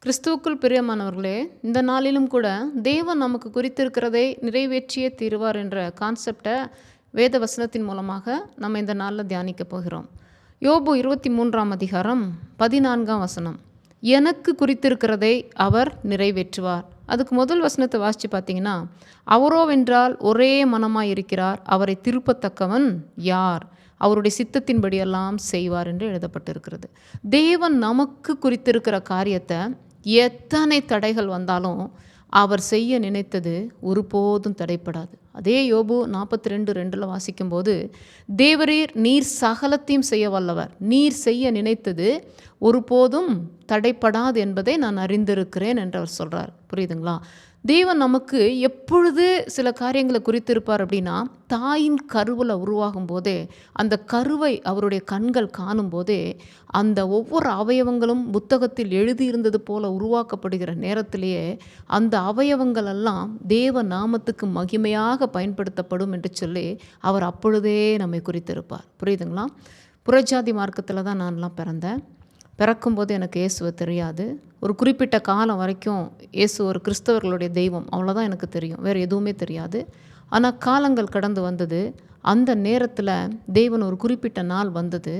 கிறிஸ்துவுக்குள் பிரியமானவர்களே, இந்த நாளிலும் கூட தேவன் நமக்கு குறித்திருக்கிறதை நிறைவேற்றியே தீருவார் என்ற கான்செப்டை வேத வசனத்தின் மூலமாக நம்ம இந்த நாளில் தியானிக்க போகிறோம். யோபு 23ஆம் அதிகாரம் 14ஆம் வசனம். எனக்கு குறித்திருக்கிறதை அவர் நிறைவேற்றுவார். அதுக்கு முதல் வசனத்தை வாசித்து பார்த்தீங்கன்னா, அவரோவென்றால் ஒரே மனமாய் இருக்கிறார், அவரை திருப்பத்தக்கவன் யார், அவருடைய சித்தத்தின்படியெல்லாம் செய்வார் என்று எழுதப்பட்டிருக்கிறது. தேவன் நமக்கு குறித்திருக்கிற காரியத்தை எத்தனை தடைகள் வந்தாலும் அவர் செய்ய நினைத்தது ஒருபோதும் தடைப்படாது. அதே யோபு 42:2 வாசிக்கும்போது, தேவரீர் நீர் சகலத்தையும் செய்ய வல்லவர், நீர் செய்ய நினைத்தது ஒருபோதும் தடைப்படாது என்பதை நான் அறிந்திருக்கிறேன் என்று அவர் சொல்கிறார். புரியுதுங்களா? தேவன் நமக்கு எப்பொழுது சில காரியங்களை குறித்திருப்பார் அப்படின்னா, தாயின் கருவில் உருவாகும் போதே, அந்த கருவை அவருடைய கண்கள் காணும் போதே, அந்த ஒவ்வொரு அவயவங்களும் புத்தகத்தில் எழுதியிருந்தது போல உருவாக்கப்படுகிற நேரத்திலேயே அந்த அவயவங்கள் எல்லாம் தேவ நாமத்துக்கு மகிமையாக பயன்படுத்தப்படும் என்று சொல்லி அவர் அப்பொழுதே நம்மை குறித்திருப்பார். புரியுதுங்களா? புறஜாதி மார்க்கத்தில் தான் நான்லாம் பிறந்தேன். பிறக்கும்போது எனக்கு இயேசுவை தெரியாது. ஒரு குறிப்பிட்ட காலம் வரைக்கும் இயேசு ஒரு கிறிஸ்தவர்களுடைய தெய்வம், அவ்வளோதான் எனக்கு தெரியும், வேறு எதுவுமே தெரியாது. ஆனால் காலங்கள் கடந்து வந்தது. அந்த நேரத்தில் தேவன் ஒரு குறிப்பிட்ட நாள் வந்தது,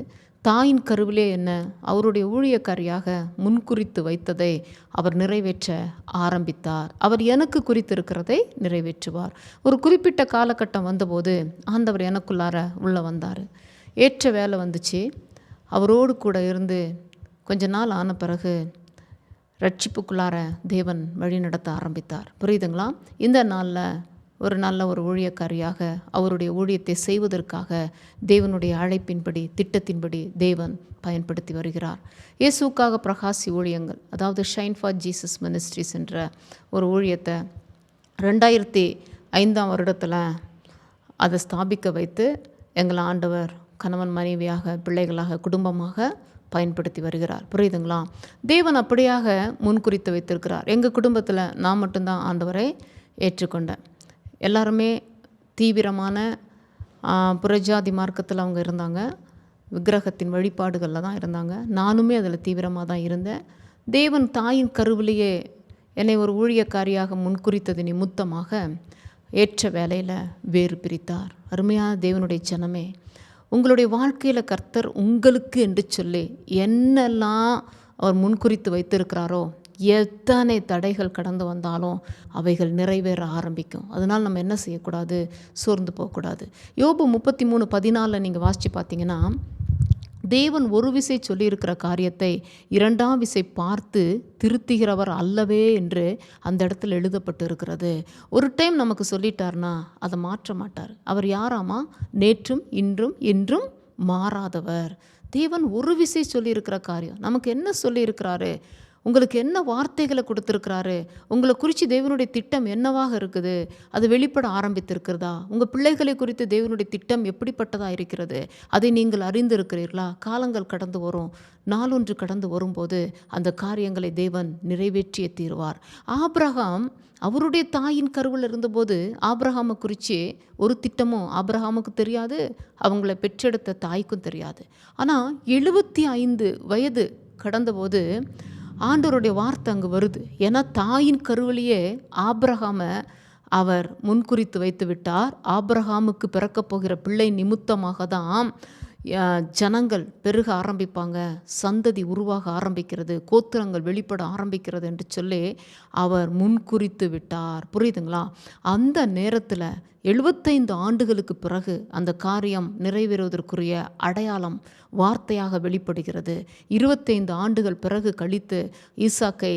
தாயின் கருவிலே என்ன அவருடைய ஊழியக்காரியாக முன்குறித்து வைத்ததை அவர் நிறைவேற்ற ஆரம்பித்தார். அவர் எனக்கு குறித்திருக்கிறதை நிறைவேற்றுவார். ஒரு குறிப்பிட்ட காலகட்டம் வந்தபோது ஆண்டவர் எனக்குள்ளார உள்ளே வந்தார். ஏற்ற வேலை வந்துச்சு. அவரோடு கூட இருந்து கொஞ்ச நாள் ஆன பிறகு ரட்சிப்புக்குள்ளார தேவன் வழி நடத்த ஆரம்பித்தார். புரியுதுங்களா? இந்த நாளில் ஒரு நல்ல ஒரு ஊழியக்காரியாக அவருடைய ஊழியத்தை செய்வதற்காக தேவனுடைய அழைப்பின்படி திட்டத்தின்படி தேவன் பயன்படுத்தி வருகிறார். இயேசுக்காக பிரகாசி ஊழியங்கள், அதாவது ஷைன் ஃபார் ஜீசஸ் மினிஸ்ட்ரிஸ் என்ற ஒரு ஊழியத்தை 2005ஆம் வருடத்தில் அதை ஸ்தாபிக்க வைத்து எங்களை ஆண்டவர் கணவன் மனைவியாக, பிள்ளைகளாக, குடும்பமாக பயன்படுத்தி வருகிறார். புரியுதுங்களா? தேவன் அப்படியாக முன்குறித்து வைத்திருக்கிறார். எங்கள் குடும்பத்தில் நான் மட்டும்தான் ஆண்டவரை ஏற்றுக்கொண்டேன். எல்லாருமே தீவிரமான புறஜாதி மார்க்கத்தில் அவங்க இருந்தாங்க. விக்கிரகத்தின் வழிபாடுகளில் தான் இருந்தாங்க. நானுமே அதில் தீவிரமாக தான் இருந்தேன். தேவன் தாயின் கருவிலேயே என்னை ஒரு ஊழியக்காரியாக முன்குறித்தது நிமித்தமாக ஏற்ற வேலையில் வேறு பிரித்தார். அருமையான தேவனுடைய ஜனமே, உங்களுடைய வாழ்க்கையில் கர்த்தர் உங்களுக்கு என்று சொல்லி என்னெல்லாம் அவர் முன்குறித்து வைத்திருக்கிறாரோ, எத்தனை தடைகள் கடந்து வந்தாலும் அவைகள் நிறைவேற ஆரம்பிக்கும். அதனால் நம்ம என்ன செய்யக்கூடாது? சோர்ந்து போகக்கூடாது. யோபு 33:14 நீங்கள் வாசித்து பார்த்தீங்கன்னா, தேவன் ஒரு விசை சொல்லியிருக்கிற காரியத்தை 2ஆம் விசை பார்த்து திருத்துகிறவர் அல்லவே என்று அந்த இடத்துல எழுதப்பட்டு இருக்கிறது. ஒரு டைம் நமக்கு சொல்லிட்டார்னா அதை மாற்ற மாட்டார். அவர் யாராமா? நேற்றும் இன்றும் என்றும் மாறாதவர். தேவன் ஒரு விசை சொல்லியிருக்கிற காரியம் நமக்கு என்ன சொல்லியிருக்கிறாரு? உங்களுக்கு என்ன வார்த்தைகளை கொடுத்துருக்கிறாரு? உங்களை குறித்து தேவனுடைய திட்டம் என்னவாக இருக்குது? அது வெளிப்பட ஆரம்பித்திருக்கிறதா? உங்கள் பிள்ளைகளை குறித்து தேவனுடைய திட்டம் எப்படிப்பட்டதாக இருக்கிறது? அதை நீங்கள் அறிந்திருக்கிறீர்களா? காலங்கள் கடந்து வரும், நாளொன்று கடந்து வரும்போது அந்த காரியங்களை தேவன் நிறைவேற்றியே தீர்வார். ஆபிரகாம் அவருடைய தாயின் கருவில் இருந்தபோது ஆபிரகாமை குறித்து ஒரு திட்டமும் ஆபிரகாமுக்கு தெரியாது, அவங்கள பெற்றெடுத்த தாய்க்கும் தெரியாது. ஆனால் 75 வயது கடந்தபோது ஆண்டவருடைய வார்த்தை அங்கே வருது. ஏன்னா தாயின் கருவிலேயே ஆபிரகாமை அவர் முன்குறித்து வைத்து விட்டார். ஆபிரகாமுக்கு பிறக்க போகிற பிள்ளை நிமித்தமாக தான் ஜனங்கள் பெருக ஆரம்பிப்பாங்க, சந்ததி உருவாக ஆரம்பிக்கிறது, கோத்திரங்கள் வெளிப்பட ஆரம்பிக்கிறது என்று சொல்லி அவர் முன்குறித்து விட்டார். புரியுதுங்களா? அந்த நேரத்தில் 75 ஆண்டுகளுக்கு பிறகு அந்த காரியம் நிறைவேறுவதற்குரிய அடையாளம் வார்த்தையாக வெளிப்படுகிறது. 25 ஆண்டுகள் பிறகு கழித்து ஈசாக்கை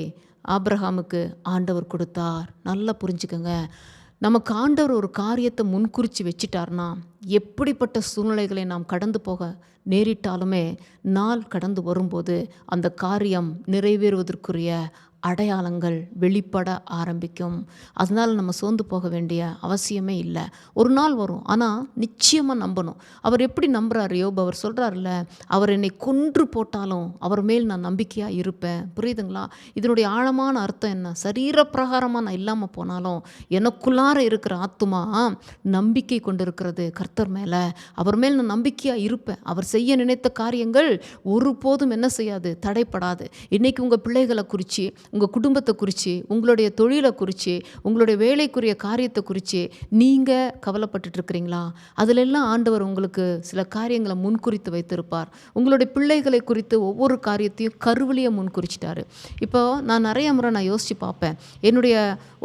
ஆபிரகாமுக்கு ஆண்டவர் கொடுத்தார். நல்லா புரிஞ்சுக்கங்க, நமக்கு ஆண்டவர் ஒரு காரியத்தை முன்குறித்து வச்சிட்டார்னா எப்படிப்பட்ட சூழ்நிலைகளை நாம் கடந்து போக நேரிட்டாலுமே நாள் கடந்து வரும்போது அந்த காரியம் நிறைவேறுவதற்குரிய அடையாளங்கள் வெளிப்பட ஆரம்பிக்கும். அதனால் நம்ம சோர்ந்து போக வேண்டிய அவசியமே இல்லை. ஒரு நாள் வரும், ஆனால் நிச்சயமாக நம்பணும். அவர் எப்படி நம்புகிறார்? யோபு அவர் சொல்கிறார்ல, அவர் என்னை கொன்று போட்டாலும் அவர் மேல் நான் நம்பிக்கையாக இருப்பேன். புரியுதுங்களா? இதனுடைய ஆழமான அர்த்தம் என்ன? சரீரப்பிரகாரமாக நான் இல்லாமல் போனாலும் எனக்குள்ளார இருக்கிற ஆத்துமா நம்பிக்கை கொண்டிருக்கிறது கர்த்தர் மேலே. அவர் மேல் நான் நம்பிக்கையாக இருப்பேன். அவர் செய்ய நினைத்த காரியங்கள் ஒருபோதும் என்ன செய்யாது? தடைப்படாது. இன்றைக்கி உங்கள் பிள்ளைகளை குறித்து, உங்கள் குடும்பத்தை குறித்து, உங்களுடைய தொழிலை குறித்து, உங்களுடைய வேலைக்குரிய காரியத்தை குறித்து நீங்கள் கவலைப்பட்டுட்டு இருக்கிறீங்களா? அதிலெல்லாம் ஆண்டவர் உங்களுக்கு சில காரியங்களை முன்குறித்து வைத்திருப்பார். உங்களுடைய பிள்ளைகளை குறித்து ஒவ்வொரு காரியத்தையும் கருவிலியை முன்குறிச்சிட்டாரு. இப்போ நான் நிறைய முறை யோசித்து பார்ப்பேன். என்னுடைய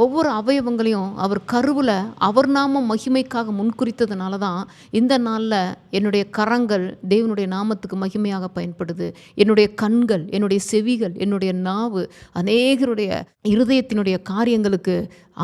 ஒவ்வொரு அவயவங்களையும் அவர் கருவில் அவர் நாம மகிமைக்காக முன்குறித்ததுனால தான் இந்த நாளில் என்னுடைய கரங்கள் தேவனுடைய நாமத்துக்கு மகிமையாக பயன்படுது. என்னுடைய கண்கள், என்னுடைய செவிகள், என்னுடைய நாவு அநேகருடைய இருதயத்தினுடைய காரியங்களுக்கு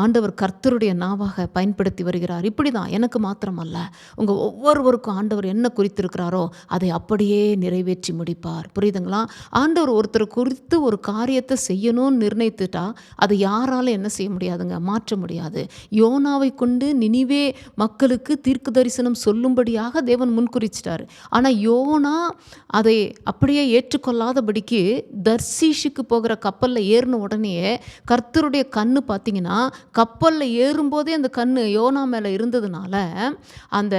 ஆண்டவர் கர்த்தருடைய நாவாக பயன்படுத்தி வருகிறார். இப்படி தான் எனக்கு மாத்திரமல்ல, உங்கள் ஒவ்வொருவருக்கும் ஆண்டவர் என்ன குறித்திருக்கிறாரோ அதை அப்படியே நிறைவேற்றி முடிப்பார். புரியுதுங்களா? ஆண்டவர் ஒருத்தர் குறித்து ஒரு காரியத்தை செய்யணும்னு நிர்ணயித்துட்டா அதை யாராலும் என்ன செய்ய முடியாதுங்க, மாற்ற முடியாது. யோனாவை கொண்டு நினிவே மக்களுக்கு தீர்க்க தரிசனம் சொல்லும்படியாக தேவன் முன்குறிச்சிட்டார். ஆனால் யோனா அதை அப்படியே ஏற்றுக்கொள்ளாதபடிக்கு தர்சீஷுக்கு போகிற கப்பலில் ஏறின உடனே கர்த்தருடைய கண்ணு பார்த்தீங்கன்னா கப்பலில் ஏறும்போதே அந்த கண்ணு யோனா மேலே இருந்ததுனால அந்த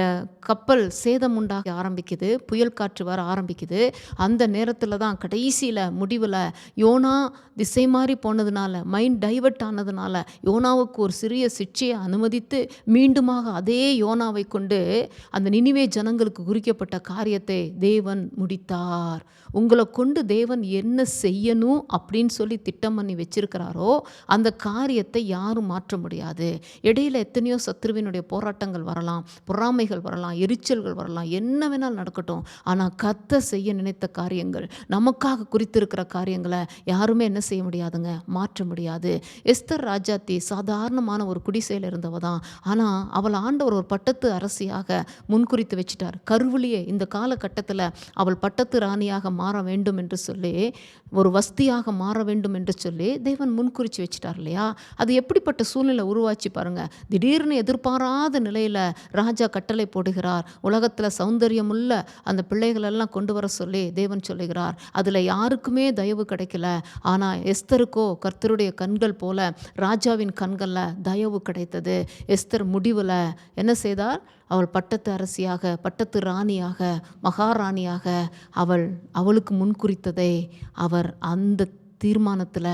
கப்பல் சேதம் உண்டாக ஆரம்பிக்குது, புயல் காற்று வர ஆரம்பிக்குது. அந்த நேரத்தில் தான் கடைசியில் முடிவில் யோனா திசை மாறி போனதுனால, மைண்ட் டைவர்ட் ஆனதுனால யோனாவுக்கு ஒரு சிறிய சிக்ஷையை அனுமதித்து மீண்டுமாக அதே யோனாவை கொண்டு அந்த நினிவே ஜனங்களுக்கு குறிக்கப்பட்ட காரியத்தை தேவன் முடித்தார். உங்களை கொண்டு தேவன் என்ன செய்யணும் அப்படின்னு சொல்லி திட்டம் பண்ணி வச்சிருக்கிறாரோ அந்த காரியத்தை யாரும் மாற்ற முடியாது. இடையில எத்தனையோ சத்துருவினுடைய போராட்டங்கள் வரலாம், பொறாமைகள் வரலாம், எரிச்சல்கள் வரலாம், என்ன வேணாலும் நடக்கட்டும். ஆனால் கர்த்தர் செய்ய நினைத்த காரியங்கள், நமக்காக குறித்திருக்கிற காரியங்களை யாருமே என்ன செய்ய முடியாதுங்க, மாற்ற முடியாது. எஸ்தர் ராஜாத்தி சாதாரணமான ஒரு குடிசையில் இருந்தவ தான். ஆனால் அவள் ஆண்டவர் ஒரு பட்டத்து அரசியாக முன்குறித்து வச்சிட்டார். கருவிலேயே இந்த காலகட்டத்தில் அவள் பட்டத்து ராணியாக மாற வேண்டும் என்று சொல்லி, ஒரு வஸ்தியாக மாற வேண்டும் என்று சொல்லி தேவன் முன்குறித்து வச்சிட்டார் இல்லையா? அது எப்படிப்பட்ட சூழ்நிலை உருவாச்சு பாருங்க. திடீர்னு எதிர்பாராத நிலையில் ராஜா கட்டளை போடுகிறார். உலகத்தில் சௌந்தரியமுள்ள அந்த பிள்ளைகளெல்லாம் கொண்டு வர சொல்லி தேவன் சொல்லுகிறார். அதில் யாருக்குமே தயவு கிடைக்கல. ஆனால் எஸ்தருக்கோ கர்த்தருடைய கண்கள் போல ராஜாவின் கண்களில் தயவு கிடைத்தது. எஸ்தர் முடிவில் என்ன செய்தார்? அவள் பட்டத்து அரசியாக, பட்டத்து ராணியாக, மகாராணியாக அவளுக்கு முன்குறித்ததை அவர் அந்த தீர்மானத்தில்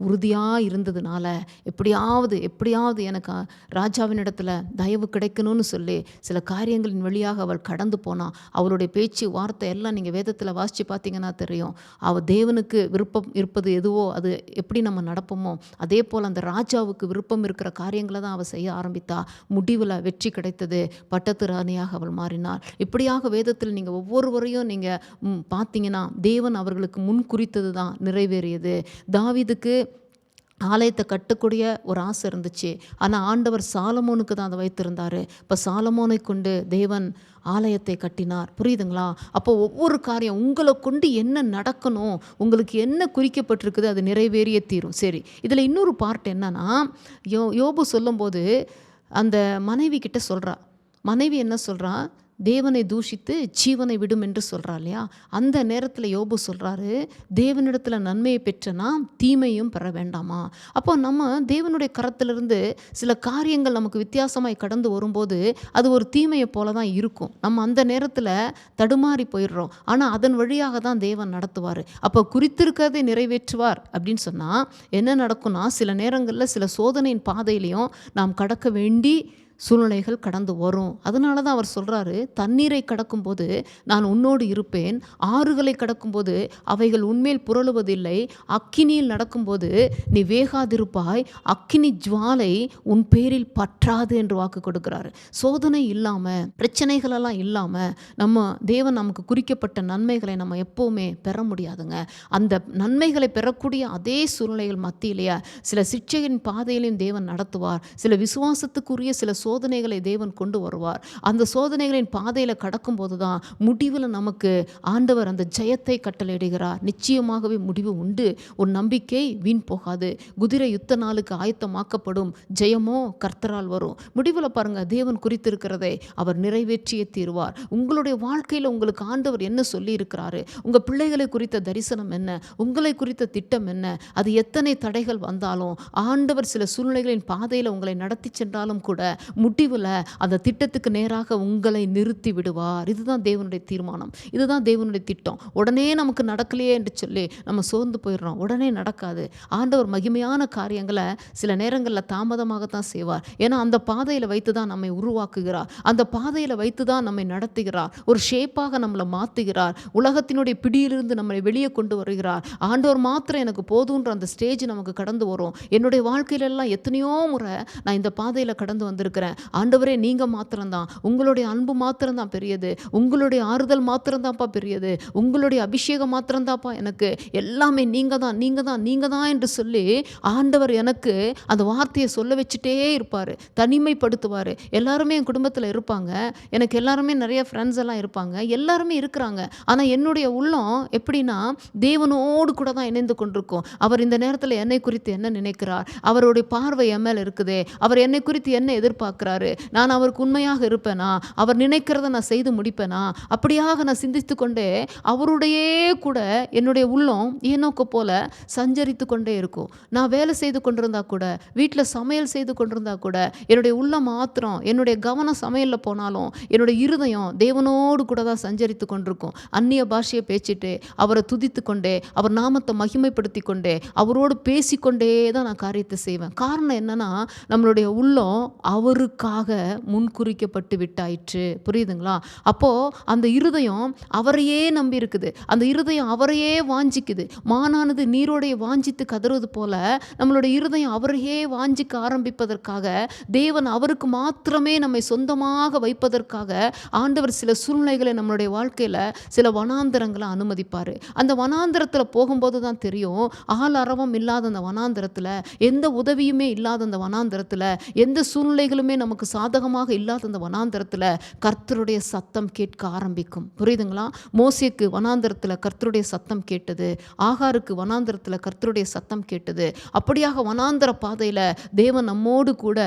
உறுதியாக இருந்ததுனால எப்படியாவது எனக்கு ராஜாவினிடத்தில் தயவு கிடைக்கணும்னு சொல்லி சில காரியங்களின் வழியாக அவள் கடந்து போனாள். அவளுடைய பேச்சு வார்த்தை எல்லாம் நீங்கள் வேதத்தில் வாசித்து பார்த்தீங்கன்னா தெரியும். அவள் தேவனுக்கு விருப்பம் இருப்பது எதுவோ அது எப்படி நம்ம நடப்போமோ அதே போல் அந்த ராஜாவுக்கு விருப்பம் இருக்கிற காரியங்களை தான் அவள் செய்ய ஆரம்பித்தா. முடிவில் வெற்றி கிடைத்தது. பட்டத்து ராணியாக அவள் மாறினாள். இப்படியாக வேதத்தில் நீங்கள் ஒவ்வொருவரையும் நீங்கள் பார்த்தீங்கன்னா தேவன் அவர்களுக்கு முன் குறித்தது தான் நிறைவேறியது. தாவீதுக்கு ஆலயத்தை கட்டக்கூடிய ஒரு ஆசை இருந்துச்சு. ஆனால் ஆண்டவர் சாலமோனுக்கு தான் அதை வைத்திருந்தார். இப்போ சாலமோனை கொண்டு தேவன் ஆலயத்தை கட்டினார். புரியுதுங்களா? அப்போ ஒவ்வொரு காரியம் உங்களை கொண்டு என்ன நடக்கணும், உங்களுக்கு என்ன குறிக்கப்பட்டிருக்குது அது நிறைவேறிய தீரும். சரி, இதில் இன்னொரு பார்ட் என்னன்னா, யோபு சொல்லும்போது அந்த மனைவி கிட்ட சொல்கிறா. மனைவி என்ன சொல்கிறா? தேவனை தூஷித்து ஜீவனை விடும் என்று சொல்கிறா இல்லையா? அந்த நேரத்தில் யோபு சொல்கிறாரு, தேவனிடத்தில் நன்மையை பெற்றனா தீமையும் பெற வேண்டாமா? அப்போ நம்ம தேவனுடைய கரத்திலிருந்து சில காரியங்கள் நமக்கு வித்தியாசமாய் கடந்து வரும்போது அது ஒரு தீமையை போல தான் இருக்கும். நம்ம அந்த நேரத்தில் தடுமாறி போயிடுறோம். ஆனால் அதன் வழியாக தான் தேவன் நடத்துவார். அப்போ குறித்திருக்கிறதை நிறைவேற்றுவார் அப்படின்னு சொன்னால் என்ன நடக்கும்னா, சில நேரங்களில் சில சோதனையின் பாதையிலையும் நாம் கடக்க வேண்டி சூழ்நிலைகள் கடந்து வரும். அதனால தான் அவர் சொல்கிறாரு, தண்ணீரை கடக்கும்போது நான் உன்னோடு இருப்பேன், ஆறுகளை கடக்கும்போது அவைகள் உன்மேல் புரளுவதில்லை, அக்கினியில் நடக்கும்போது நீ வேகாதிருப்பாய், அக்கினி ஜுவாலை உன் பேரில் பற்றாது என்று வாக்கு கொடுக்குறாரு. சோதனை இல்லாமல், பிரச்சனைகளெல்லாம் இல்லாமல் நம்ம தேவன் நமக்கு குறிக்கப்பட்ட நன்மைகளை நம்ம எப்போவுமே பெற முடியாதுங்க. அந்த நன்மைகளை பெறக்கூடிய அதே சூழ்நிலைகள் மத்தியிலேயே சில சிக்ஷையின் பாதையிலையும் தேவன் நடத்துவார். சில விசுவாசத்துக்குரிய சில சோதனைகளை தேவன் கொண்டு வருவார். அந்த சோதனைகளின் பாதையில் கடக்கும்போது தான் முடிவில் நமக்கு ஆண்டவர் அந்த ஜெயத்தை கட்டளையிடுகிறார். நிச்சயமாகவே முடிவு உண்டு. ஒரு நம்பிக்கை வீண் போகாது. குதிரை யுத்த நாளுக்கு ஆயத்தமாக்கப்படும், ஜெயமோ கர்த்தரால் வரும். முடிவில் பாருங்க, தேவன் குறித்திருக்கிறதை அவர் நிறைவேற்றியே தீர்வார். உங்களுடைய வாழ்க்கையில் உங்களுக்கு ஆண்டவர் என்ன சொல்லி இருக்கிறாரு, உங்கள் பிள்ளைகளை குறித்த தரிசனம் என்ன, உங்களை குறித்த திட்டம் என்ன, அது எத்தனை தடைகள் வந்தாலும் ஆண்டவர் சில சூழ்நிலைகளின் பாதையில் உங்களை நடத்தி சென்றாலும் கூட முடிவில் அந்த திட்டத்துக்கு நேராக உங்களை நிறுத்தி விடுவார். இதுதான் தேவனுடைய தீர்மானம், இதுதான் தேவனுடைய திட்டம். உடனே நமக்கு நடக்கலையே என்று சொல்லி நம்ம சோர்ந்து போயிடுறோம். உடனே நடக்காது. ஆண்டவர் மகிமையான காரியங்களை சில நேரங்களில் தாமதமாகத்தான் செய்வார். ஏன்னா அந்த பாதையில் வைத்து தான் நம்மை உருவாக்குகிறார், அந்த பாதையில் வைத்து தான் நம்மை நடத்துகிறார், ஒரு ஷேப்பாக நம்மளை மாற்றுகிறார், உலகத்தினுடைய பிடியிலிருந்து நம்மளை வெளியே கொண்டு வருகிறார். ஆண்டவர் மாத்திரம் எனக்கு போதுன்ற அந்த ஸ்டேஜ் நமக்கு கடந்து வரும். என்னுடைய வாழ்க்கையிலெல்லாம் எத்தனையோ முறை நான் இந்த பாதையில் கடந்து வந்திருக்கிறேன். ஆண்டவரே நீங்கள் மாத்திரம்தான், உங்களுடைய அன்பு மாத்திரம்தான் பெரியது, உங்களுடைய ஆறுதல் மாத்திரம்தான்ப்பா பெரியது, உங்களுடைய அபிஷேகம் மாத்திரம்தான்ப்பா எனக்கு, எல்லாமே நீங்கள் தான் நீங்கள் தான் நீங்கள் தான் என்று சொல்லி ஆண்டவர் எனக்கு அந்த வார்த்தையை சொல்ல வச்சுட்டே இருப்பார், தனிமைப்படுத்துவார். எல்லாருமே என் குடும்பத்தில் இருப்பாங்க, எனக்கு எல்லாருமே நிறைய ஃப்ரெண்ட்ஸ் எல்லாம் இருப்பாங்க, எல்லாருமே இருக்கிறாங்க. ஆனால் என்னுடைய உள்ளம் எப்படின்னா தேவனோடு கூட தான் இணைந்து கொண்டிருக்கும். அவர் இந்த நேரத்தில் என்னை குறித்து என்ன நினைக்கிறார், அவருடைய பார்வை என் மேல் இருக்குதே, அவர் என்னை குறித்து என்ன எதிர்பார்க்கிறாரு, நான் அவருக்கு உண்மையாக இருப்பேனா, அவர் நினைக்கிறத நான் செய்து முடிப்பேனா, அப்படியாக நான் சிந்தித்து கொண்டே அவருடைய கூட என்னுடைய உள்ளம் ஏனோக்கு போல சஞ்சரித்து கொண்டே இருக்கும். நான் வேலை செய்து கொண்டிருந்தா கூட, வீட்டில் சமையல் செய்து கொண்டிருந்தா கூட, என்னுடைய உள்ளம் மாத்திரம், என்னுடைய கவனம் சமையலில் போனாலும் என்னுடைய இருதயம் தேவனோடு கூட தான் சஞ்சரித்து கொண்டிருக்கும். அந்நிய பாஷையை பேசிட்டு அவரை துதித்து கொண்டே, அவர் நாமத்தை மகிமைப்படுத்தி கொண்டே, அவரோடு பேசிக்கொண்டே தான் நான் காரியத்தை செய்வேன். காரணம் என்னன்னா, நம்மளுடைய உள்ளம் அவருக்காக முன்குறிக்கப்பட்டு விட்டாயிற்று. புரியுதுங்களா? அப்போ அந்த இருதயம் அவரையே நம்பி இருக்குது, அந்த இருதயம் அவரையே வாஞ்சிக்குது. மானானது நீரோடைய வாஞ்சித்து கதறுவது போல நம்மளுடைய இருதயம் அவரையே வாஞ்சிக்க ஆரம்பிப்பதற்காக, தேவன் அவருக்கு மாத்திரமே நம்மை சொந்தமாக வைப்பதற்காக ஆண்டவர் சில சூழ்நிலைகளை நம்மளுடைய வாழ்க்கையில் சில வனாந்தரங்களை அனுமதிப்பார். அந்த வனாந்தரத்தில் போகும்போது தான் தெரியும், ஆள் அரவம் இல்லாத அந்த வனாந்தரத்தில், எந்த உதவியுமே இல்லாத அந்த வனாந்தரத்தில், எந்த சூழ்நிலைகளுமே நமக்கு சாதகமாக இல்லாத அந்த வனாந்தரத்தில் கர்த்தருடைய சத்தம் கேட்க ஆரம்பிக்கும். புரியுதுங்களா? மோசேக்கு வனாந்தரத்தில் கர்த்தருடைய சத்தம் கேட்டது, ஆகாருக்கு வனாந்தரத்தில் கர்த்தருடைய சத்தம் கேட்டது. அப்படியாக வனாந்தர பாதையில் தேவன் நம்மோடு கூட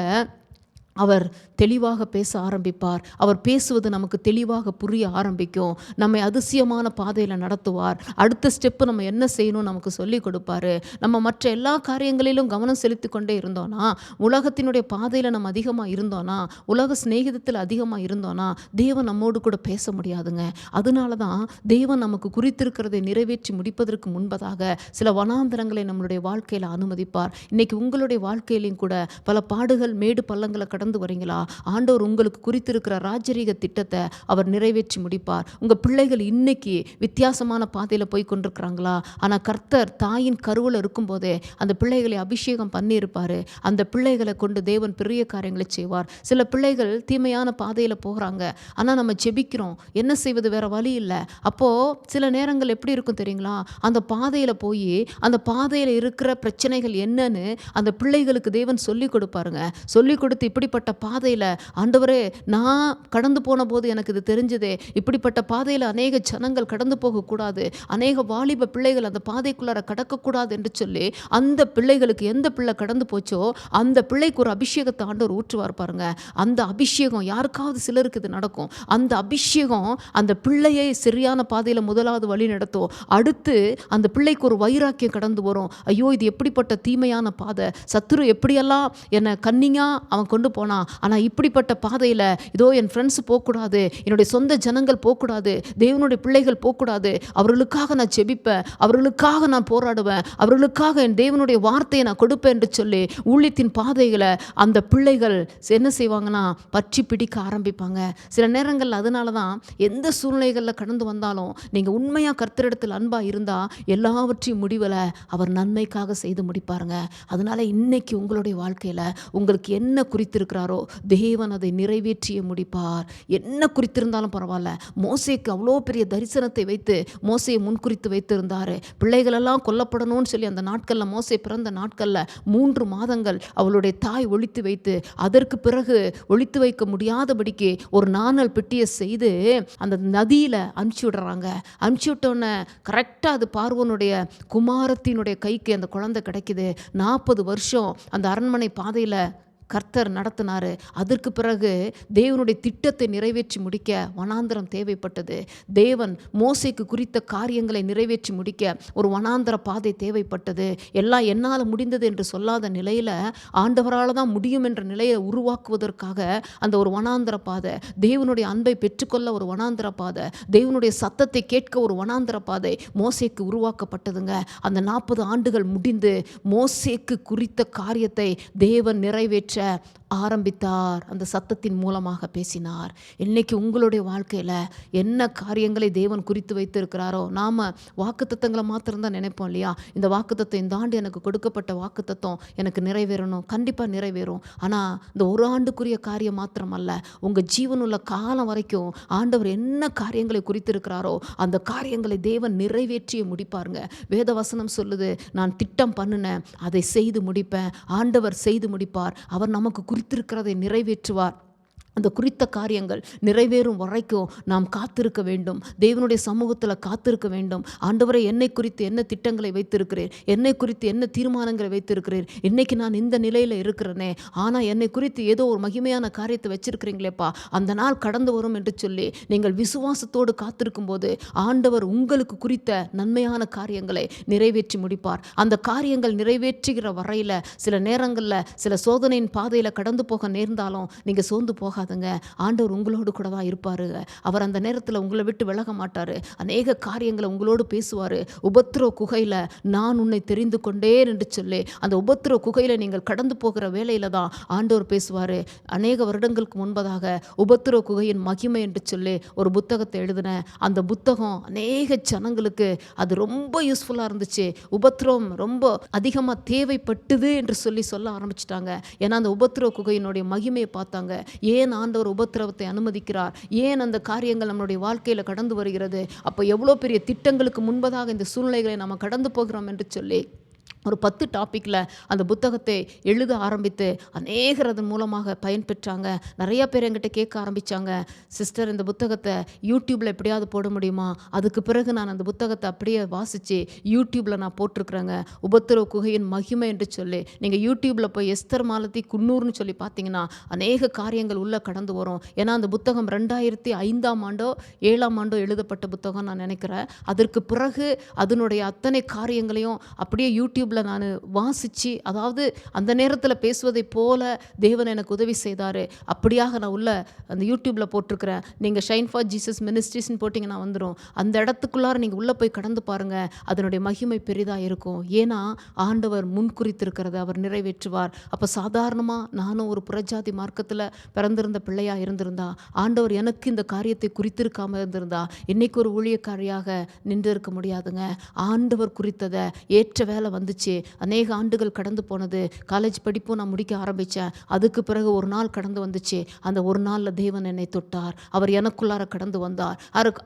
அவர் தெளிவாக பேச ஆரம்பிப்பார். அவர் பேசுவது நமக்கு தெளிவாக புரிய ஆரம்பிக்கும். நம்மை அதிசயமான பாதையில் நடத்துவார். அடுத்த ஸ்டெப்பு நம்ம என்ன செய்யணும் நமக்கு சொல்லிக் கொடுப்பாரு. நம்ம மற்ற எல்லா காரியங்களிலும் கவனம் செலுத்தி கொண்டே இருந்தோன்னா, உலகத்தினுடைய பாதையில் நம்ம அதிகமாக இருந்தோன்னா, உலக சிநேகிதத்தில் அதிகமாக இருந்தோன்னா, தேவன் நம்மோடு கூட பேச முடியாதுங்க. அதனால தான் தேவன் நமக்கு குறித்திருக்கிறதை நிறைவேற்றி முடிப்பதற்கு முன்பதாக சில வனாந்தரங்களை நம்மளுடைய வாழ்க்கையில் அனுமதிப்பார். இன்னைக்கு உங்களுடைய வாழ்க்கையிலையும் கூட பல பாடுகள், மேடு பள்ளங்களை கடந்து வரீங்களா? ஆண்டவர் உங்களுக்கு குறித்திருக்கிற ராஜரீக திட்டத்தை அவர் நிறைவேற்றி முடிப்பார். உங்கள் பிள்ளைகள் இன்னைக்கு வித்தியாசமான பாதையில் போய் கொண்டிருக்கிறாங்களா? ஆனால் கர்த்தர் தாயின் கருவில் இருக்கும்போதே அந்த பிள்ளைகளை அபிஷேகம் பண்ணியிருப்பார். அந்த பிள்ளைகளை கொண்டு தேவன் பெரிய காரியங்களை செய்வார். சில பிள்ளைகள் தீமையான பாதையில் போகிறாங்க, ஆனால் நம்ம ஜெபிக்கிறோம், என்ன செய்வது, வேற வழி இல்லை. அப்போது சில நேரங்கள் எப்படி இருக்கும் தெரியுங்களா? அந்த பாதையில் போய் அந்த பாதையில் இருக்கிற பிரச்சனைகள் என்னன்னு அந்த பிள்ளைகளுக்கு தேவன் சொல்லிக் கொடுப்பாருங்க. சொல்லிக் கொடுத்து, இப்படிப்பட்ட பாதையில் ஆண்டவரே நான் கடந்து போன போது எனக்கு இது தெரிஞ்சதே, இப்படிப்பட்ட பாதையில் அநேக ஜனங்கள் கடந்து போகக்கூடாது, அநேக வாலிப பிள்ளைகள் அந்த பாதைக்குள்ளார கடக்கக்கூடாது என்று சொல்லி அந்த பிள்ளைகளுக்கு எந்த பிள்ளை கடந்து போச்சோ அந்த பிள்ளைக்கு ஒரு அபிஷேகத்தை ஆண்டவர் ஊற்றுவார் பாருங்க. அந்த அபிஷேகம் யாருக்காவது சிலருக்கு இது நடக்கும். அந்த அபிஷேகம் அந்த பிள்ளையை சரியான பாதையில் முதலாவது வழி நடத்தும். அடுத்து அந்த பிள்ளைக்கு ஒரு வைராக்கியம் கடந்து வரும். ஐயோ, இது எப்படிப்பட்ட தீமையான பாதை, சத்துரு எப்படியெல்லாம் என்னை கன்னிங்கா அவன் கொண்டு போனான், ஆனால் இப்படிப்பட்ட பாதையில் இதோ என் ஃப்ரெண்ட்ஸ் போகக்கூடாது, என்னுடைய சொந்த ஜனங்கள் போகக்கூடாது, தேவனுடைய பிள்ளைகள் போகக்கூடாது, அவர்களுக்காக நான் ஜெபிப்பேன், அவர்களுக்காக நான் போராடுவேன், அவர்களுக்காக என் தேவனுடைய வார்த்தையை நான் கொடுப்பேன் என்று சொல்லி ஊழியத்தின் பாதைகளை அந்த பிள்ளைகள் என்ன செய்வாங்கன்னா பற்றி பிடிக்க ஆரம்பிப்பாங்க. சில நேரங்கள் அதனால தான் எந்த சூழ்நிலைகளில் கடந்து வந்தாலும் நீங்கள் உண்மையாக கர்த்தரிடத்தில் அன்பாக இருந்தால் எல்லாவற்றையும் முடிவில் அவர் நன்மைக்காக செய்து முடிப்பாருங்க. அதனால இன்னைக்கு உங்களுடைய வாழ்க்கையில் உங்களுக்கு என்ன குறித்திருக்கிறாரோ தேவன் அதை நிறைவேற்றிய முடிப்பார். என்ன குறித்திருந்தாலும் பரவாயில்ல. மோசேக்கு அவ்வளோ பெரிய தரிசனத்தை வைத்து மோசையை முன்குறித்து வைத்திருந்தார். பிள்ளைகளெல்லாம் கொல்லப்படணும்னு சொல்லி அந்த நாட்களில், மோசே பிறந்த நாட்களில் 3 மாதங்கள் அவளுடைய தாய் ஒளித்து வைத்து, அதற்கு பிறகு ஒளித்து வைக்க முடியாதபடிக்கு ஒரு நாணல் பெட்டியை செய்து அந்த நதியில் அனுப்பிச்சி விடுறாங்க. அனுப்பிச்சி விட்டோன்னே கரெக்டாக அது பார்வோனுடைய குமாரத்தினுடைய கைக்கு அந்த குழந்தை கிடைக்குது. 40 வருஷம் அந்த அரண்மனை பாதையில் கர்த்தர் நடத்தினாரு. அதற்கு பிறகு தேவனுடைய திட்டத்தை நிறைவேற்றி முடிக்க வனாந்தரம் தேவைப்பட்டது. தேவன் மோசேக்கு குறித்த காரியங்களை நிறைவேற்றி முடிக்க ஒரு வனாந்தர பாதை தேவைப்பட்டது. எல்லாம் என்னால் முடிந்தது என்று சொல்லாத நிலையில் ஆண்டவரால் தான் முடியும் என்ற நிலையை உருவாக்குவதற்காக அந்த ஒரு வனாந்தர பாதை, தேவனுடைய அன்பை பெற்றுக்கொள்ள ஒரு வனாந்தர பாதை, தேவனுடைய சத்தத்தை கேட்க ஒரு வனாந்தர பாதை மோசேக்கு உருவாக்கப்பட்டதுங்க. அந்த 40 ஆண்டுகள் முடிந்து மோசேக்கு குறித்த காரியத்தை தேவன் நிறைவேற்ற ஆரம்பித்தார். அந்த சத்தத்தின் மூலமாக பேசினார். இன்னைக்கு உங்களுடைய வாழ்க்கையில் என்ன காரியங்களை தேவன் குறித்து வைத்திருக்கிறாரோ, நாம் வாக்குத்தத்தங்களை மாத்திரம்தான் நினைப்போம் இல்லையா? இந்த வாக்குத்தத்தம், இந்த ஆண்டு எனக்கு கொடுக்கப்பட்ட வாக்குத்தத்தம் எனக்கு நிறைவேறணும், கண்டிப்பாக நிறைவேறும். ஆனால் இந்த ஒரு ஆண்டுக்குரிய காரியம் மாத்திரமல்ல, உங்கள் ஜீவனுள்ள காலம் வரைக்கும் ஆண்டவர் என்ன காரியங்களை குறித்திருக்கிறாரோ அந்த காரியங்களை தேவன் நிறைவேற்றிய முடிப்பாருங்க. வேத வசனம் சொல்லுது, நான் திட்டம் பண்ணினேன், அதை செய்து முடிப்பேன். ஆண்டவர் செய்து முடிப்பார். அவர் நமக்கு குறித்திருக்கிறதை நிறைவேற்றுவார். அந்த குறித்த காரியங்கள் நிறைவேறும் வரைக்கும் நாம் காத்திருக்க வேண்டும். தேவனுடைய சமூகத்தில் காத்திருக்க வேண்டும். ஆண்டவரை என்னை குறித்து என்ன திட்டங்களை வைத்திருக்கிறேன், என்னை குறித்து என்ன தீர்மானங்களை வைத்திருக்கிறேன், இன்னைக்கு நான் இந்த நிலையில் இருக்கிறேனே, ஆனால் என்னை குறித்து ஏதோ ஒரு மகிமையான காரியத்தை வச்சிருக்கிறீங்களேப்பா, அந்த நாள் கடந்து வரும் என்று சொல்லி நீங்கள் விசுவாசத்தோடு காத்திருக்கும் போது ஆண்டவர் உங்களுக்கு குறித்த நன்மையான காரியங்களை நிறைவேற்றி முடிப்பார். அந்த காரியங்கள் நிறைவேற்றுகிற வரையில் சில நேரங்களில் சில சோதனையின் பாதையில் கடந்து போக நேர்ந்தாலும் நீங்கள் சோர்ந்து போக ஆண்டவர் உங்களோடு கூட தான் இருப்பாரு. அவர் அந்த நேரத்தில் உங்களை விட்டு விலக மாட்டாரு. அநேக காரியங்களை உங்களோடு பேசுவாரு. உபத்திரவ குகையில் நான் உன்னை தெரிந்து கொண்டேன் என்று சொல்லி அந்த உபத்திரவ குகையில் நீங்கள் கடந்து போகிற வேலையில தான் ஆண்டவர் பேசுவாரு. அநேக வருடங்களுக்கு முன்பதாக உபத்திரவ குகையின் மகிமை என்று சொல்லி ஒரு புத்தகத்தை எழுதினேன். அந்த புத்தகம் அநேக ஜனங்களுக்கு அது ரொம்ப யூஸ்ஃபுல்லாக இருந்துச்சு. உபத்திரவம் ரொம்ப அதிகமாக தேவைப்பட்டது என்று சொல்ல ஆரம்பிச்சிட்டாங்க. ஏன்னா அந்த உபத்திரவ குகையினுடைய மகிமையை பார்த்தாங்க. ஏன் ஆண்டவர் உபத்திரவத்தை அனுமதிக்கிறார், ஏன் அந்த காரியங்கள் நம்மளுடைய வாழ்க்கையில் கடந்து வருகிறது, அப்போ எவ்வளோ பெரிய திட்டங்களுக்கு முன்பதாக இந்த சூழ்நிலைகளை நம்ம கடந்து போகிறோம் என்று சொல்லி ஒரு 10 டாப்பிக்கில் அந்த புத்தகத்தை எழுத ஆரம்பித்து அநேகர் அதன் மூலமாக பயன்பெற்றாங்க. நிறையா பேர் என்கிட்ட கேட்க ஆரம்பித்தாங்க, சிஸ்டர் இந்த புத்தகத்தை யூடியூப்பில் எப்படியாவது போட முடியுமா? அதுக்கு பிறகு நான் அந்த புத்தகத்தை அப்படியே வாசித்து யூடியூப்பில் நான் போட்டிருக்கிறேங்க. உபத்திரவ குகையின் மகிமை என்று சொல்லி நீங்கள் யூடியூப்பில் போய் எஸ்தர் மாலதி குன்னூர்னு சொல்லி பார்த்தீங்கன்னா அநேக காரியங்கள் உள்ளே கடந்து வரும். ஏன்னா அந்த புத்தகம் 2005ஆம் ஆண்டோ 7ஆம் ஆண்டோ எழுதப்பட்ட புத்தகம் நான் நினைக்கிறேன். அதற்கு பிறகு அதனுடைய அத்தனை காரியங்களையும் அப்படியே யூடியூப் நான் வாசித்து, அதாவது அந்த நேரத்தில் பேசுவதை போல தேவன் எனக்கு உதவி செய்தார். அப்படியாக நான் உள்ள அந்த யூடியூப்பில் போட்டிருக்கிறேன். நீங்கள் ஷைன் ஃபார் ஜீசஸ் மினிஸ்ட்ரிஸ்ன்னு போட்டிங்கன்னா வந்துடும். அந்த இடத்துக்குள்ளார நீங்கள் உள்ளே போய் கடந்து பாருங்கள். அதனுடைய மகிமை பெரிதாக இருக்கும். ஏன்னா ஆண்டவர் முன்குறித்திருக்கிறத அவர் நிறைவேற்றுவார். அப்போ சாதாரணமாக நானும் ஒரு புறஜாதி மார்க்கத்தில் பிறந்திருந்த பிள்ளையாக இருந்திருந்தா, ஆண்டவர் எனக்கு இந்த காரியத்தை குறித்திருக்காமல் இருந்திருந்தா இன்றைக்கு ஒரு ஊழியக்காரியாக நின்று இருக்க முடியாதுங்க. ஆண்டவர் குறித்ததை ஏற்ற வேலை வந்துச்சு. அநேக ஆண்டுகள் கடந்து போனது. காலேஜ் படிப்பும் நான் முடிக்க ஆரம்பித்தேன். அதுக்கு பிறகு ஒரு நாள் கடந்து வந்துச்சு. அந்த ஒரு நாளில் தேவன் என்னை தொட்டார். அவர் எனக்குள்ளார கடந்து வந்தார்.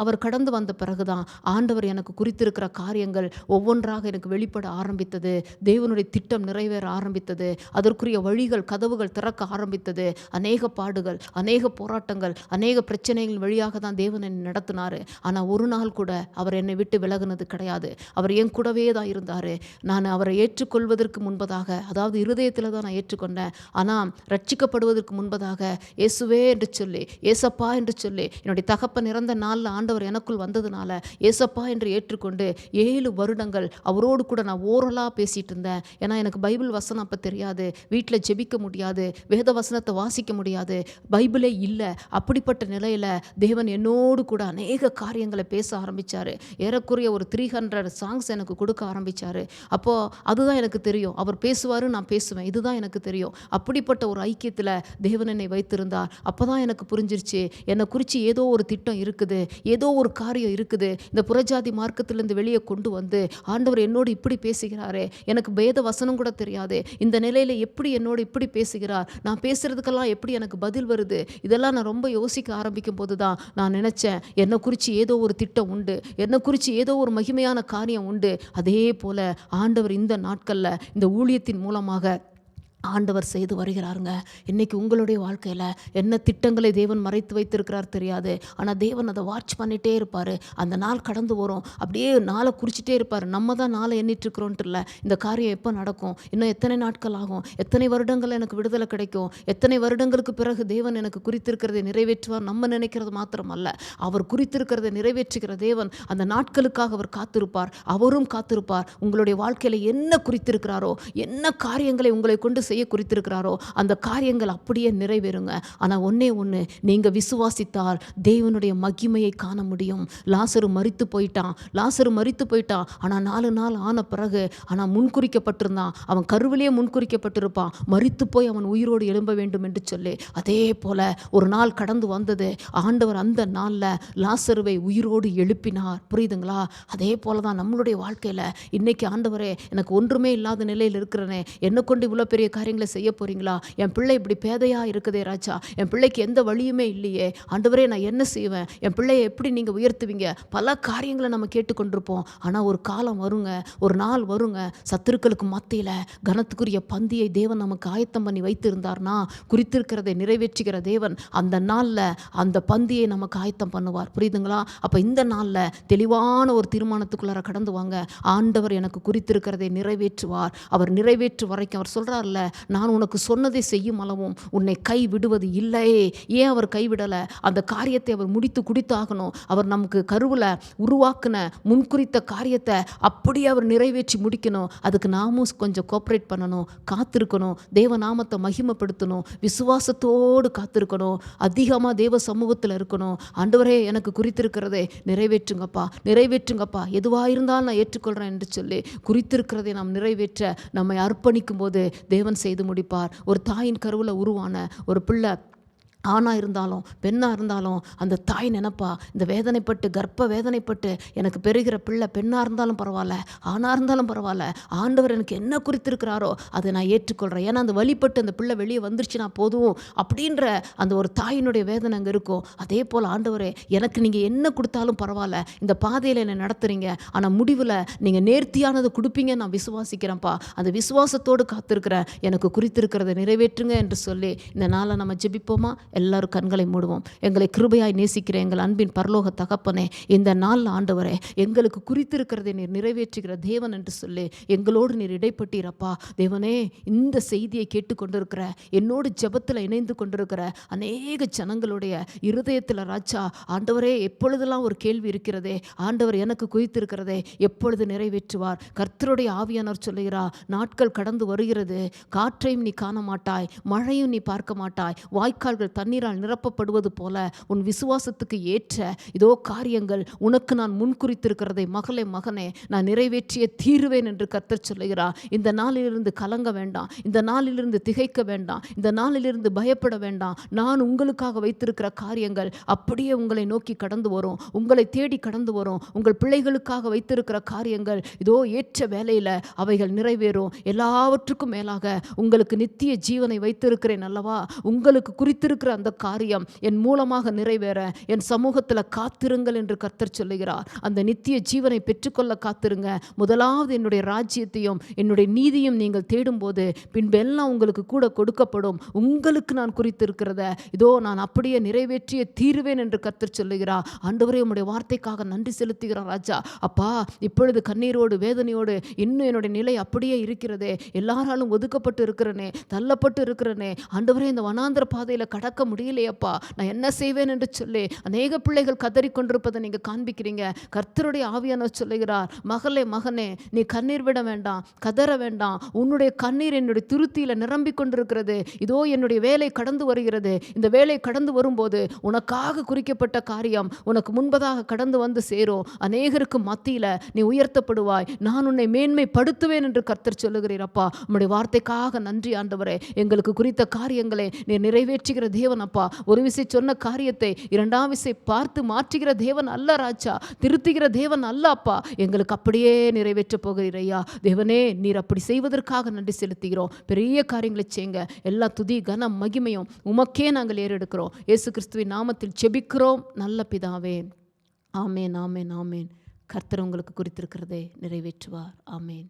அவர் கடந்து வந்த பிறகுதான் ஆண்டவர் எனக்கு குறித்திருக்கிற காரியங்கள் ஒவ்வொன்றாக எனக்கு வெளிப்பட ஆரம்பித்தது. தேவனுடைய திட்டம் நிறைவேற ஆரம்பித்தது. அதற்குரிய வழிகள், கதவுகள் திறக்க ஆரம்பித்தது. அநேக பாடுகள், அநேக போராட்டங்கள், அநேக பிரச்சனைகள் வழியாக தான் தேவன் என்னை நடத்தினார். ஆனால் ஒரு நாள் கூட அவர் என்னை விட்டு விலகுனது கிடையாது. அவர் என் கூடவே தான் இருந்தார். நான் அவரை ஏற்றுக்கொள்வதற்கு முன்பதாக, அதாவது இருதயத்தில் தான் நான் ஏற்றுக்கொண்டேன். ஆனால் ரட்சிக்கப்படுவதற்கு முன்பதாக இயேசுவே என்று சொல்லி, ஏசப்பா என்று சொல்லி, என்னுடைய தகப்பன் இறந்த நாளில் ஆண்டவர் எனக்குள் வந்ததுனால ஏசப்பா என்று ஏற்றுக்கொண்டு 7 வருடங்கள் அவரோடு கூட நான் ஓரலாக பேசிகிட்டு இருந்தேன். ஏன்னா எனக்கு பைபிள் வசனம் அப்போ தெரியாது, வீட்டில் ஜெபிக்க முடியாது, வேத வசனத்தை வாசிக்க முடியாது, பைபிளே இல்லை. அப்படிப்பட்ட நிலையில் தேவன் என்னோடு கூட அநேக காரியங்களை பேச ஆரம்பித்தார். ஏறக்குறைய ஒரு 300 சாங்ஸ் எனக்கு கொடுக்க ஆரம்பித்தார். அப்போது அதுதான் எனக்கு தெரியும். அவர் பேசுவார், நான் பேசுவேன், இதுதான் எனக்கு தெரியும். அப்படிப்பட்ட ஒரு ஐக்கியத்தில் தேவன் என்னை வைத்திருந்தார். அப்போ தான் எனக்கு புரிஞ்சிருச்சு, என்னை குறித்து ஏதோ ஒரு திட்டம் இருக்குது, ஏதோ ஒரு காரியம் இருக்குது. இந்த புறஜாதி மார்க்கத்திலேருந்து வெளியே கொண்டு வந்து ஆண்டவர் என்னோடு இப்படி பேசுகிறாரே, எனக்கு வேத வசனம் கூட தெரியாது, இந்த நிலையில் எப்படி என்னோடு இப்படி பேசுகிறார், நான் பேசுகிறதுக்கெல்லாம் எப்படி எனக்கு பதில் வருது, இதெல்லாம் நான் ரொம்ப யோசிக்க ஆரம்பிக்கும் போது தான் நான் நினச்சேன், என்னை குறித்து ஏதோ ஒரு திட்டம் உண்டு, என்னை குறித்து ஏதோ ஒரு மகிமையான காரியம் உண்டு. அதே போல் ஆண்டவர் இந்த நாட்களில் இந்த ஊழியத்தின் மூலமாக ஆண்டவர் செய்து வருகிறாருங்க. இன்றைக்கி உங்களுடைய வாழ்க்கையில் என்ன திட்டங்களை தேவன் மறைத்து வைத்திருக்கிறார் தெரியாது. ஆனால் தேவன் அதை வாட்ச் பண்ணிகிட்டே இருப்பார். அந்த நாள் கடந்து வரும், அப்படியே நாளை குறிச்சிட்டே இருப்பார். நம்ம தான் நாளை எண்ணிட்டுருக்குறோன்ட்டு இல்லை, இந்த காரியம் எப்போ நடக்கும், இன்னும் எத்தனை நாட்கள் ஆகும், எத்தனை வருடங்கள் எனக்கு விடுதலை கிடைக்கும், எத்தனை வருடங்களுக்கு பிறகு தேவன் எனக்கு குறித்திருக்கிறதை நிறைவேற்றுவார். நம்ம நினைக்கிறது மாத்திரம் அல்ல, அவர் குறித்திருக்கிறதை நிறைவேற்றுகிற தேவன் அந்த நாட்களுக்காக அவர் காத்திருப்பார். அவரும் காத்திருப்பார். உங்களுடைய வாழ்க்கையில் என்ன குறித்திருக்கிறாரோ, என்ன காரியங்களை உங்களை கொண்டு செய்ய குறித்திருக்கிறாரோ அந்த காரியங்கள் அப்படியே நிறைவேறுங்க. ஆனால் ஒன்னே ஒன்று, நீங்கள் விசுவாசித்தால் தேவனுடைய மகிமையை காண முடியும். லாசரு மரித்து போயிட்டான். ஆனால் 4 நாள் ஆன பிறகு, ஆனால் முன்குறிக்கப்பட்டிருந்தான், அவன் கருவிலேயே முன்குறிக்கப்பட்டிருப்பான், மரித்து போய் அவன் உயிரோடு எழும்ப வேண்டும் என்று சொல்லி. அதே போல ஒரு நாள் கடந்து வந்தது. ஆண்டவர் அந்த நாளில் லாசருவை உயிரோடு எழுப்பினார். புரியுதுங்களா? அதே போல தான் நம்மளுடைய வாழ்க்கையில் இன்னைக்கு, ஆண்டவரே எனக்கு ஒன்றுமே இல்லாத நிலையில் இருக்கிறனே, என்ன கொண்டு இவ்வளோ பெரிய காரியங்களை செய்ய போறீங்களா, என் பிள்ளை இப்படி பேதையாக இருக்குதே ராஜா, என் பிள்ளைக்கு எந்த வழியுமே இல்லையே, ஆண்டவரே நான் என்ன செய்வேன், என் பிள்ளையை எப்படி நீங்கள் உயர்த்துவீங்க, பல காரியங்களை நம்ம கேட்டுக்கொண்டிருப்போம். ஆனால் ஒரு காலம் வருங்க, ஒரு நாள் வருங்க, சத்துருக்களுக்கு மத்தியில் கனத்துக்குரிய பந்தியை தேவன் நமக்கு ஆயத்தம் பண்ணி வைத்திருந்தார்னா, குறித்திருக்கிறதை நிறைவேற்றுகிற தேவன் அந்த நாளில் அந்த பந்தியை நமக்கு ஆயத்தம் பண்ணுவார். புரியுதுங்களா? அப்போ இந்த நாளில் தெளிவான ஒரு தீர்மானத்துக்குள்ளார கடந்து வாங்க. ஆண்டவர் எனக்கு குறித்திருக்கிறதை நிறைவேற்றுவார். அவர் நிறைவேற்று வரைக்கும் அவர் சொல்கிறார்ல, நான் உனக்கு சொன்னதை செய்யும் அளவும் உன்னை கை விடுவது இல்லை. ஏன் அவர் கைவிடலை? அந்த காரியத்தை அவர் முடித்து குடித்தாகணும். அவர் நமக்கு கருவில் உருவாக்கின முன்குறித்த காரியத்தை அப்படியே அவர் நிறைவேற்றி முடிக்கணும். அதுக்கு நாமும் கொஞ்சம் கோஆப்ரேட் பண்ணணும், காத்திருக்கணும், தேவநாமத்தை மகிமைப்படுத்தணும், விசுவாசத்தோடு காத்திருக்கணும், அதிகமாக தேவ சமூகத்தில் இருக்கணும். ஆண்டவரே எனக்கு குறித்திருக்கிறதை நிறைவேற்றுங்கப்பா, எதுவாக இருந்தாலும் நான் ஏற்றுக்கொள்கிறேன் என்று சொல்லி குறித்திருக்கிறதை நாம் நிறைவேற்ற நம்மை அர்ப்பணிக்கும் போது தேவன் செய்து முடிப்பார். ஒரு தாயின் கருவில் உருவான ஒரு பிள்ளை ஆணாக இருந்தாலும் பெண்ணாக இருந்தாலும் அந்த தாய் நினைப்பா, இந்த வேதனைப்பட்டு கர்ப்ப வேதனைப்பட்டு எனக்கு பெறுகிற பிள்ளை பெண்ணாக இருந்தாலும் பரவாயில்ல, ஆணாக இருந்தாலும் பரவாயில்ல, ஆண்டவர் எனக்கு என்ன குறித்திருக்கிறாரோ அதை நான் ஏற்றுக்கொள்கிறேன். ஏன்னா அந்த வழிபட்டு அந்த பிள்ளை வெளியே வந்துருச்சுன்னா போதும் அப்படின்ற அந்த ஒரு தாயினுடைய வேதனை அங்கே இருக்கும். அதே போல் ஆண்டவரே எனக்கு நீங்கள் என்ன கொடுத்தாலும் பரவாயில்ல, இந்த பாதையில் என்னை நடத்துகிறீங்க, ஆனால் முடிவில் நீங்கள் நேர்த்தியானது கொடுப்பீங்க, நான் விசுவாசிக்கிறேன்ப்பா, அந்த விசுவாசத்தோடு காத்திருக்கிறேன், எனக்கு குறித்திருக்கிறதை நிறைவேற்றுங்க என்று சொல்லி இந்த நாளை நம்ம ஜெபிப்போமா? எல்லாரும் கண்களை மூடுவோம். எங்களை கிருபையாய் நேசிக்கிற எங்கள் அன்பின் பரலோக தகப்பனே, இந்த நாள் ஆண்டவரே எங்களுக்கு குறித்திருக்கிறதை நீர் நிறைவேற்றுகிற தேவன் என்று சொல்லி எங்களோடு நீர் இடைப்பட்டீரப்பா. தேவனே, இந்த செய்தியை கேட்டுக்கொண்டிருக்கிற என்னோடு ஜெபத்தில் இணைந்து கொண்டிருக்கிற அநேக ஜனங்களுடைய இருதயத்தில் ராஜா ஆண்டவரே எப்பொழுதெல்லாம் ஒரு கேள்வி இருக்கிறதே, ஆண்டவர் எனக்கு குறித்திருக்கிறதே எப்பொழுது நிறைவேற்றுவார்? கர்த்தருடைய ஆவியானவர் சொல்லுகிறார், நாட்கள் கடந்து வருகிறது, காற்றையும் நீ காண மாட்டாய், மழையும் நீ பார்க்க மாட்டாய், வாய்க்கால்கள் தண்ணீரால் நிரப்பப்படுவது போல உன் விசுவாசத்துக்கு ஏற்ற இதோ காரியங்கள் உனக்கு நான் முன்குறித்திருக்கிறதை மகனே நான் நிறைவேற்றிய தீருவேன் என்று கர்த்தர் சொல்லுகிறார். இந்த நாளிலிருந்து கலங்க வேண்டாம், இந்த நாளிலிருந்து திகைக்க வேண்டாம், இந்த நாளிலிருந்து பயப்பட வேண்டாம். நான் உங்களுக்காக வைத்திருக்கிற காரியங்கள் அப்படியே உங்களை நோக்கி கடந்து வரும், உங்களை தேடி கடந்து வரும். உங்கள் பிள்ளைகளுக்காக வைத்திருக்கிற காரியங்கள் இதோ ஏற்ற வேலையில் அவைகள் நிறைவேறும். எல்லாவற்றுக்கும் மேலாக உங்களுக்கு நித்திய ஜீவனை வைத்திருக்கிறேன் அல்லவா, உங்களுக்கு குறித்திருக்கிற அந்த காரியம் என் மூலமாக நிறைவேற என் சமூகத்தில் காத்திருங்கள் என்று கர்த்தர் சொல்லுகிறார். அந்த நித்திய ஜீவனை பெற்றுக்கொள்ள காத்திருங்க. முதலாவது என்னுடைய ராஜ்யத்தையும் என்னுடைய நீதியும் நீங்கள் தேடும்போது பின்பெல்லாம் உங்களுக்கு கூட கொடுக்கப்படும். உங்களுக்கு நான் குறித்திருக்கிறத இதோ நான் அப்படியே நிறைவேற்றிய தீருவேன் என்று கர்த்தர் சொல்லுகிறார். ஆண்டவரே, உம்முடைய வார்த்தைக்காக நன்றி செலுத்துகிறார் ராஜா. அப்பா, இப்பொழுது கண்ணீரோடு வேதனையோடு இன்னும் என்னுடைய நிலை அப்படியே இருக்கிறதே, எல்லாராலும் ஒதுக்கப்பட்டு இருக்கிறனே, தள்ளப்பட்டு இருக்கிறனே, ஆண்டவரே இந்த வனாந்திர பாதையில் கடக்க முடியலையப்பா, நான் என்ன செய்வேன் என்று சொல்லி அநேக பிள்ளைகள் கதறி கொண்டிருப்பதை நீங்கள் காண்பிக்கிறீங்க. கர்த்தருடைய ஆவியானவர் சொல்லுகிறார், மகனே நீ கண்ணீர் விட வேண்டாம், கதற வேண்டாம், உன்னுடைய கண்ணீர் என்னுடைய துருத்தியில் நிரம்பிக் கொண்டிருக்கிறது. இதோ என்னுடைய வேலை கடந்து வருகிறது. இந்த வேலை கடந்து வரும்போது உனக்காக குறிக்கப்பட்ட காரியம் உனக்கு முன்பதாக கடந்து வந்து சேரும். அநேகருக்கு மத்தியில் நீ உயர்த்தப்படுவாய், நான் உன்னை மேன்மைப்படுத்துவேன் என்று கர்த்தர் சொல்லுகிறீரப்பா. உம்முடைய வார்த்தைக்காக நன்றி ஆண்டவரே. எங்களுக்கு குறித்த காரியங்களை நீ நிறைவேற்றுகிற தேவன் அப்பா. ஒரு விசை சொன்ன காரியத்தை இரண்டாம் விசை பார்த்து மாற்றுகிற தேவன் அல்ல ராஜா, திருத்துகிற தேவன் அல்ல அப்பா. எங்களுக்கு அப்படியே நிறைவேற்ற போகிறீரையா தேவனே. நீர் அப்படி செய்வதற்காக நன்றி செலுத்துகிறோம். பெரிய காரியங்களை செய்யுங்க. எல்லா துதி கனம் மகிமையும் உமக்கே நாங்கள் ஏறெடுக்கிறோம். இயேசு கிறிஸ்துவின் நாமத்தில் ஜெபிக்கிறோம் நல்ல பிதாவே. ஆமேன், ஆமேன், ஆமேன். கர்த்தர் உங்களுக்கு குறித்திருக்கிறதை நிறைவேற்றுவார். ஆமேன்.